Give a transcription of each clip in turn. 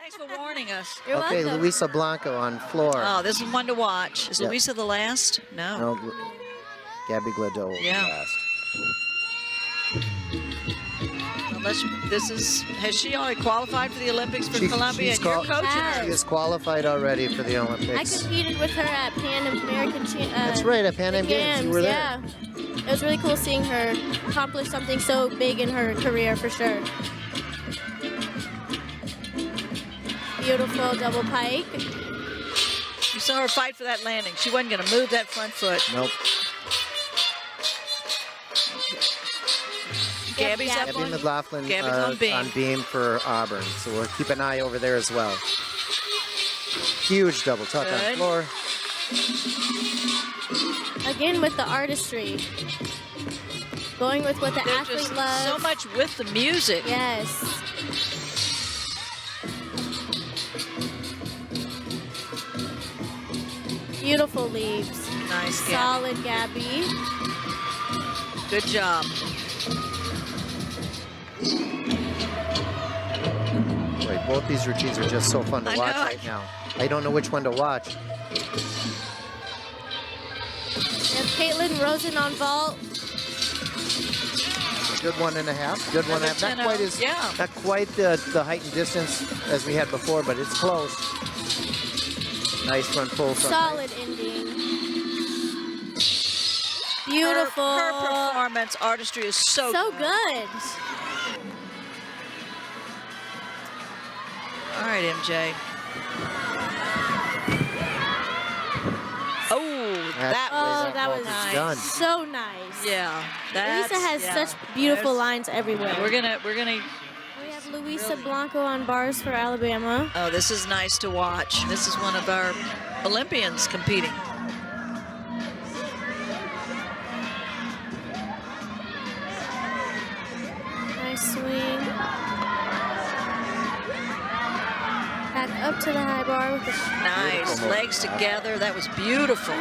Thanks for warning us. You're Okay, welcome. Luisa Blanco on floor. Oh, this is one to watch. Is Yeah. Luisa the last? No. No, Gabby Gladot Yeah. last. Has she already qualified for the Olympics for Colombia? And you're coaching her. She is qualified already for the I Olympics. competed with her at Pan American That's right, at Pan Am Games. You were there. Yeah. It was really cool seeing her accomplish something so big in her career, for sure. Beautiful double pike. You saw her fight for that landing. She wasn't going to move that front foot. Nope. Gabby's up Gabby on, McLaughlin Gabby's on beam for Auburn. So we'll keep an eye over there as well. Huge double tuck on floor. Again with the artistry. Going with what the They're athlete just loves. so much with the music. Yes. Beautiful leaves. Nice, Gabby. Solid Gabby. Good job. Boy, both these routines are just so fun to watch right now. I don't know which one to watch. We have Caitlin Rosen on vault. Good 1.5. Good 1.5. Not quite the height and distance as we had before, but it's close. Nice front full. Solid ending. Beautiful. Her performance, artistry is so good. All right, MJ. Oh, that was nice. Done. So nice. Yeah, Luisa has such beautiful lines everywhere. We're gonna. We have Luisa Blanco on bars for Alabama. Oh, this is nice to watch. This is one of our Olympians competing. Nice swing. Back up to the high bar with the Nice. Legs together. That was beautiful.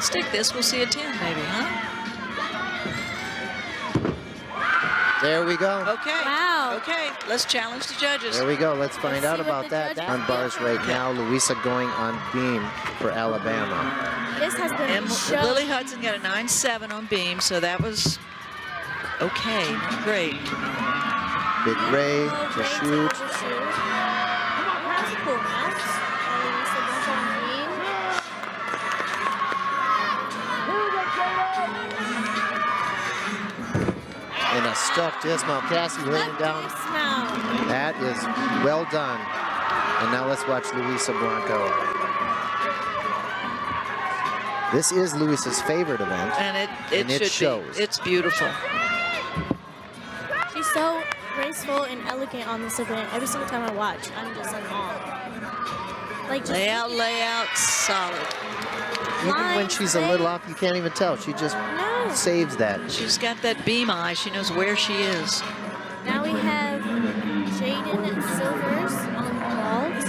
Stick this. We'll see a 10 maybe, huh? There we go. Okay. Wow. Okay. Let's challenge the judges. There we go. Let's find out about that. On bars right now. Luisa going on beam for Alabama. This has been And Lily Hudson got a 9.7 on beam, so that was okay. Not great. Big Ray to shoot. That's a cool mount. Luisa Blanco on beam. And a stuck dismount. Cassie laying down. That is well done. And now let's watch Luisa Blanco. This is Luisa's favorite event. And it shows. It's beautiful. She's so graceful and elegant on this event. Every single time I watch, I'm just in awe. Like just layout, solid. Even when she's a little off, you can't even tell. She just saves that. She's got that beam eye. She knows where she is. Now we have Jaden Silvers on vault.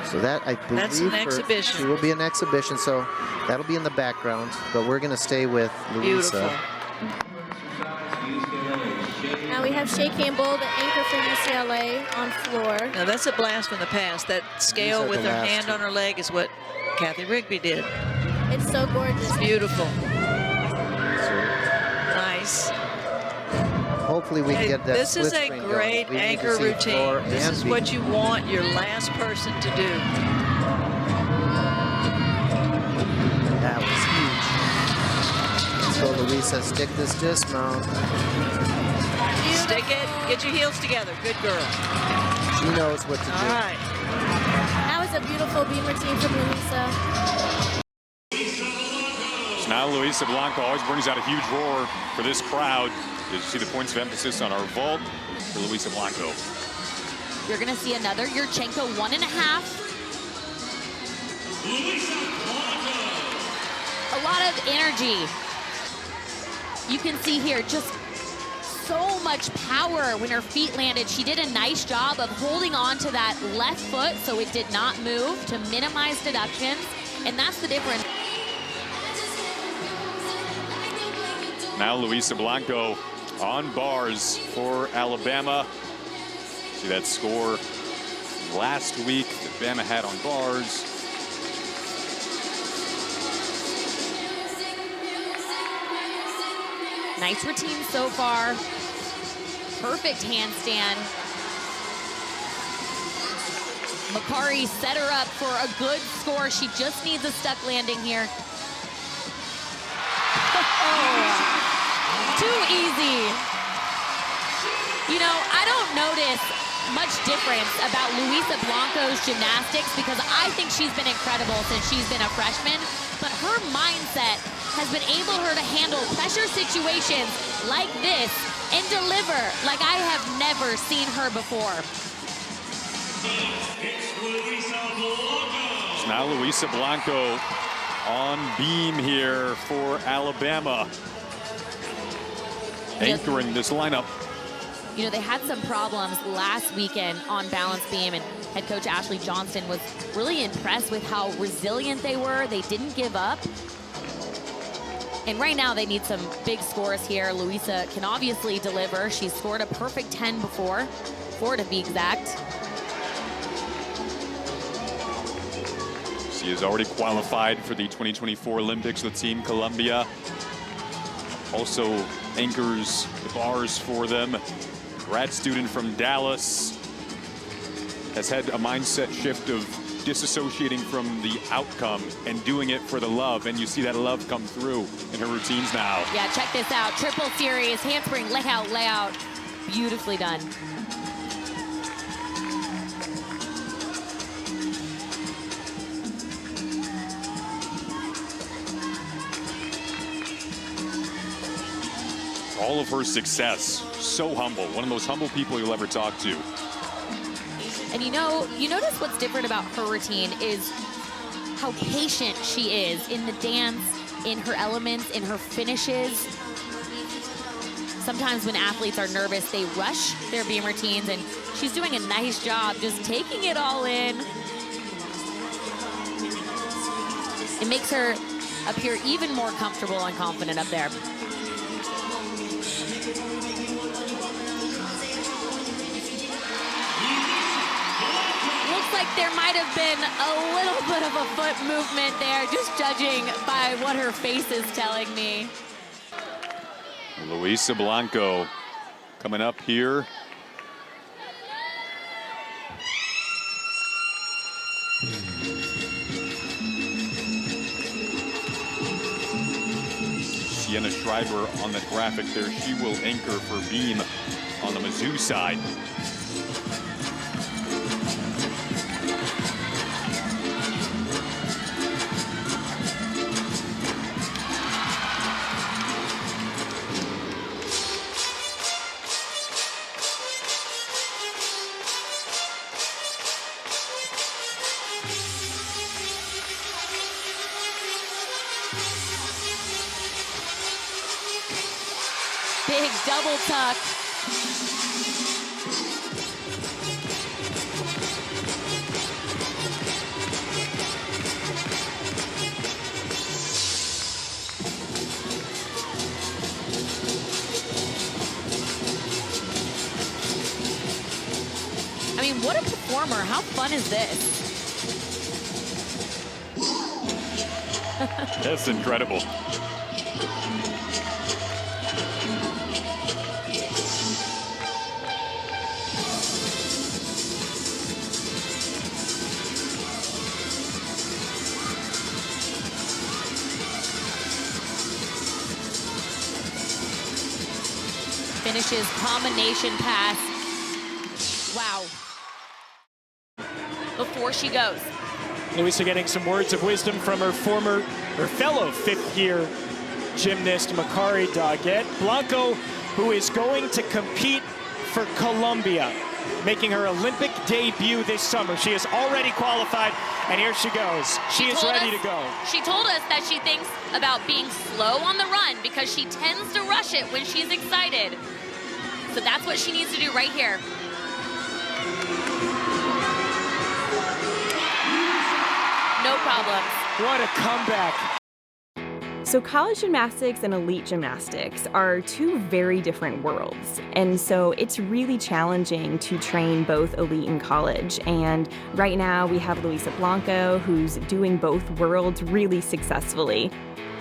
So that, I believe, That's an exhibition. She will be an exhibition, so that'll be in the background. But we're going to stay with Luisa. Beautiful. Now we have Shea Campbell, the anchor from UCLA, on floor. Now that's a blast from the past. That scale with her hand on her leg is what Kathy Rigby did. It's so gorgeous. Beautiful. Nice. Hopefully we can get that. This is a great anchor routine. This is what you want your last person to do. That was huge. So Luisa, stick this dismount. Stick it. Get your heels together. Good girl. She knows what to do. All right. That was a beautiful beam routine from Luisa. So now Luisa Blanco always brings out a huge roar for this crowd. You see the points of emphasis on our vault for Luisa Blanco. You're going to see another Yurchenko 1.5. A lot of energy. You can see here just so much power when her feet landed. She did a nice job of holding on to that left foot so it did not move to minimize deductions, and that's the difference. Now Luisa Blanco on bars for Alabama. See that score last week that Bama had on bars. Nice routine so far. Perfect handstand. Makari set her up for a good score. She just needs a stuck landing here. Oh, too easy. You know, I don't notice much difference about Luisa Blanco's gymnastics because I think she's been incredible since she's been a freshman, but her mindset has been able her to handle pressure situations like this and deliver like I have never seen her before. So now Luisa Blanco on beam here for Alabama, anchoring this lineup. You know, they had some problems last weekend on balance beam, and head coach Ashley Johnston was really impressed with how resilient they were. They didn't give up. And right now they need some big scores here. Luisa can obviously deliver. She's scored a perfect 10 before, 4 to be exact. She is already qualified for the 2024 Olympics with Team Colombia. Also anchors the bars for them. Grad student from Dallas. Has had a mindset shift of disassociating from the outcome and doing it for the love. And you see that love come through in her routines now. Yeah, check this out. Triple series, handspring, layout, layout. Beautifully done. All of her success, so humble. One of the most humble people you'll ever talk to. And you know, you notice what's different about her routine is how patient she is in the dance, in her elements, in her finishes. Sometimes when athletes are nervous, they rush their beam routines, and she's doing a nice job just taking it all in. It makes her appear even more comfortable and confident up there. Like there might have been a little bit of a foot movement there, just judging by what her face is telling me. Luisa Blanco coming up here. Sienna Schreiber on the graphic there. She will anchor for beam on the Mizzou side. Big double tuck. I mean, what a performer. How fun is this? That's incredible. Finishes combination pass. Wow. Before she goes. Luisa getting some words of wisdom from her fellow fifth-year gymnast, Makari Doggett. Blanco, who is going to compete for Colombia, making her Olympic debut this summer. She is already qualified, and here she goes. She is ready to go. She told us that she thinks about being slow on the run because she tends to rush it when she's excited. So that's what she needs to do right here. No problems. What a comeback. So college gymnastics and elite gymnastics are two very different worlds. And so it's really challenging to train both elite and college. And right now we have Luisa Blanco, who's doing both worlds really successfully.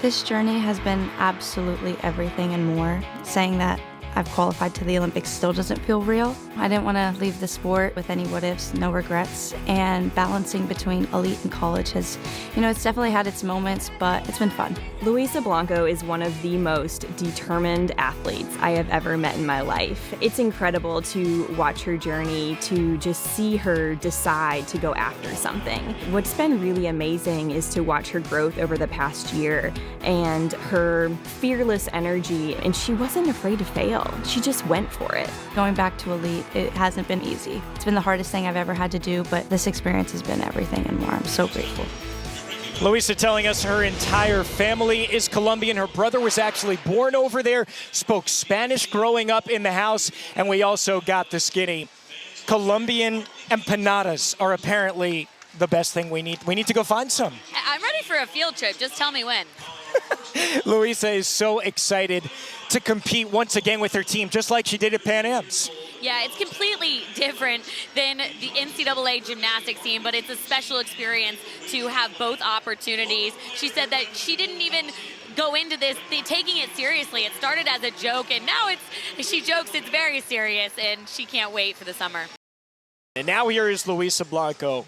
This journey has been absolutely everything and more. Saying that I've qualified to the Olympics still doesn't feel real. I didn't want to leave the sport with any what ifs, no regrets, and balancing between elite and college has, it's definitely had its moments, but it's been fun. Luisa Blanco is one of the most determined athletes I have ever met in my life. It's incredible to watch her journey, to just see her decide to go after something. What's been really amazing is to watch her growth over the past year and her fearless energy, and she wasn't afraid to fail. She just went for it. Going back to elite, it hasn't been easy. It's been the hardest thing I've ever had to do, but this experience has been everything and more. I'm so grateful. Luisa telling us her entire family is Colombian. Her brother was actually born over there, spoke Spanish growing up in the house, and we also got the skinny. Colombian empanadas are apparently the best thing we need. We need to go find some. I'm ready for a field trip. Just tell me when. Luisa is so excited to compete once again with her team, just like she did at Pan Am's. Yeah, it's completely different than the NCAA gymnastics team, but it's a special experience to have both opportunities. She said that she didn't even go into this taking it seriously. It started as a joke, and now she jokes it's very serious, and she can't wait for the summer. And now here is Luisa Blanco.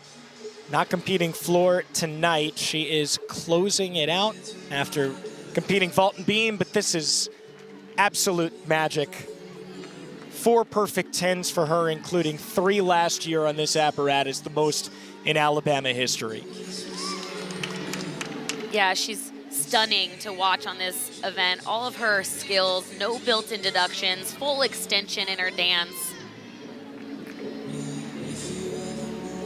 Not competing floor tonight. She is closing it out after competing vault and beam, but this is absolute magic. 4 perfect 10s for her, including 3 last year on this apparatus, the most in Alabama history. Yeah, she's stunning to watch on this event. All of her skills, no built-in deductions, full extension in her dance.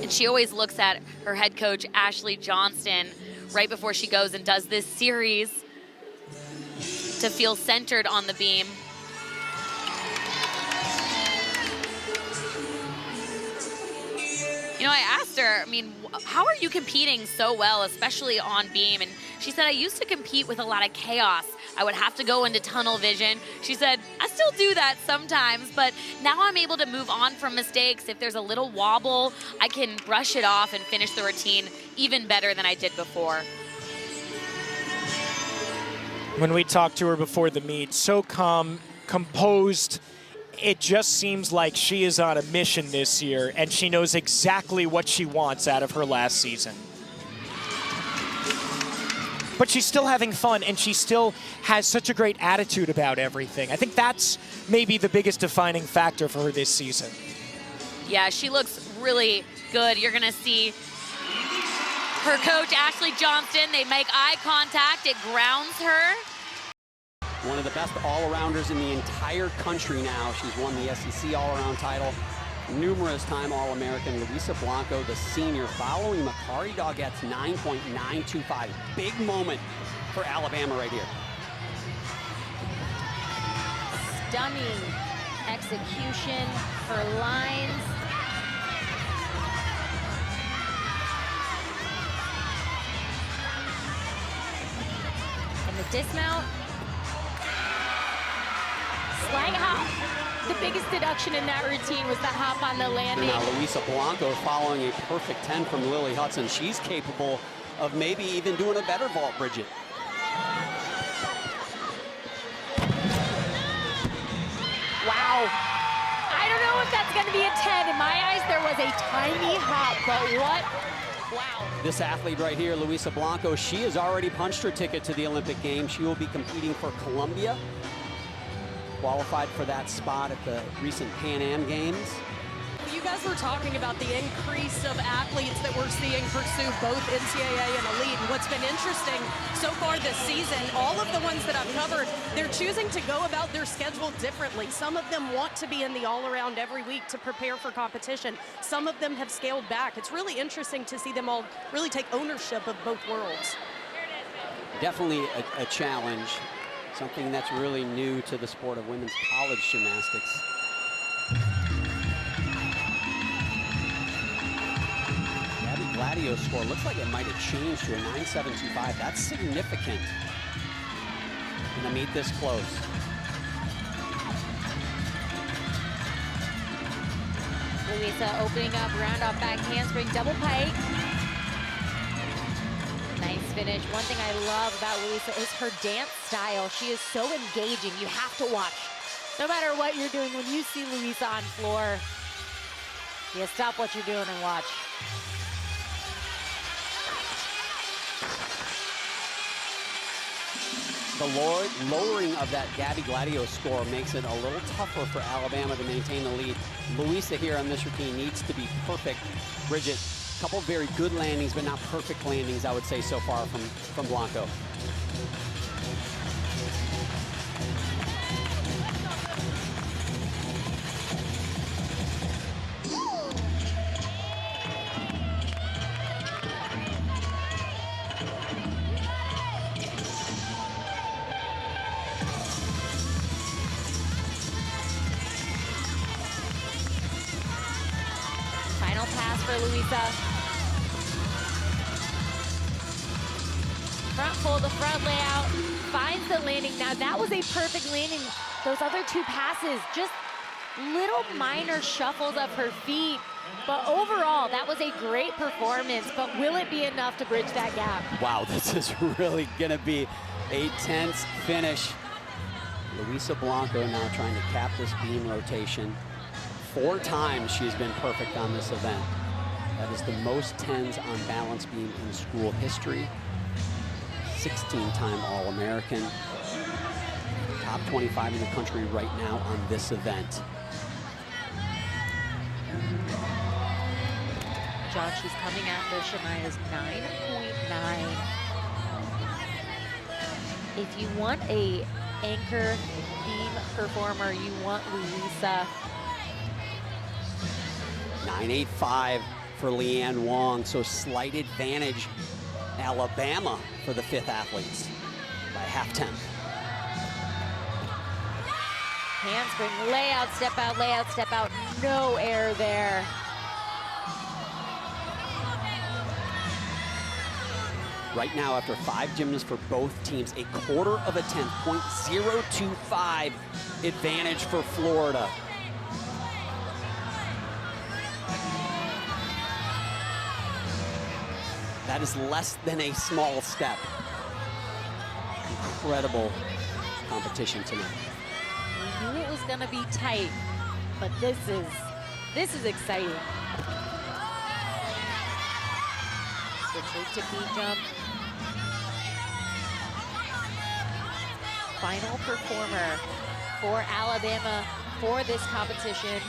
And she always looks at her head coach, Ashley Johnston, right before she goes and does this series to feel centered on the beam. I asked her, how are you competing so well, especially on beam? And she said, I used to compete with a lot of chaos. I would have to go into tunnel vision. She said, I still do that sometimes, but now I'm able to move on from mistakes. If there's a little wobble, I can brush it off and finish the routine even better than I did before. When we talked to her before the meet, so calm, composed. It just seems like she is on a mission this year, and she knows exactly what she wants out of her last season. But she's still having fun, and she still has such a great attitude about everything. I think that's maybe the biggest defining factor for her this season. Yeah, she looks really good. You're going to see her coach, Ashley Johnston. They make eye contact. It grounds her. One of the best all-arounders in the entire country now. She's won the SEC all-around title, numerous-time All-American. Luisa Blanco, the senior, following Makari Daugette's 9.925. Big moment for Alabama right here. Stunning execution, her lines. And the dismount. Slang hop. The biggest deduction in that routine was the hop on the landing. And now Luisa Blanco following a perfect 10 from Lily Hudson. She's capable of maybe even doing a better vault, Bridget. Wow. I don't know if that's going to be a 10. In my eyes, there was a tiny hop, but what? Wow. This athlete right here, Luisa Blanco, she has already punched her ticket to the Olympic Games. She will be competing for Colombia. Qualified for that spot at the recent Pan Am Games. You guys were talking about the increase of athletes that we're seeing pursue both NCAA and elite. And what's been interesting so far this season, all of the ones that I've covered, they're choosing to go about their schedule differently. Some of them want to be in the all-around every week to prepare for competition. Some of them have scaled back. It's really interesting to see them all really take ownership of both worlds. Definitely a challenge. Something that's really new to the sport of women's college gymnastics. Gabby Gladio's score looks like it might have changed to a 9.725. That's significant to meet this close. Luisa opening up, round off back handspring, double pike. Nice finish. One thing I love about Luisa is her dance style. She is so engaging. You have to watch. No matter what you're doing, when you see Luisa on floor, you stop what you're doing and watch. The lowering of that Gabby Gladio score makes it a little tougher for Alabama to maintain the lead. Luisa here on this routine needs to be perfect. Bridget, a couple very good landings, but not perfect landings, I would say, so far from Blanco. Final pass for Luisa. Front pull, the front layout, finds the landing. Now that was a perfect landing. Those other two passes, just little minor shuffles of her feet. But overall, that was a great performance. But will it be enough to bridge that gap? Wow, this is really gonna be a tense finish. Luisa Blanco now trying to cap this beam rotation. 4 times she's been perfect on this event. That is the most 10s on balance beam in school history. 16-time All-American. Top 25 in the country right now on this event. John, she's coming after Shania's 9.9. If you want a anchor beam performer, you want Luisa. 9.85 for Leanne Wong, so slight advantage Alabama for the 5th athletes by half-tenth. Handspring, layout, step out, no air there. Right now, after 5 gymnasts for both teams, a quarter of a tenth, 0.025 advantage for Florida. That is less than a small step. Incredible competition tonight. We knew it was gonna be tight, but this is exciting. Switch to beat jump. Final performer for Alabama for this competition.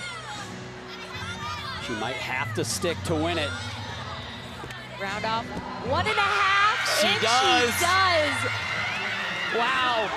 She might have to stick to win it. Round off 1.5. She does. She does. Wow.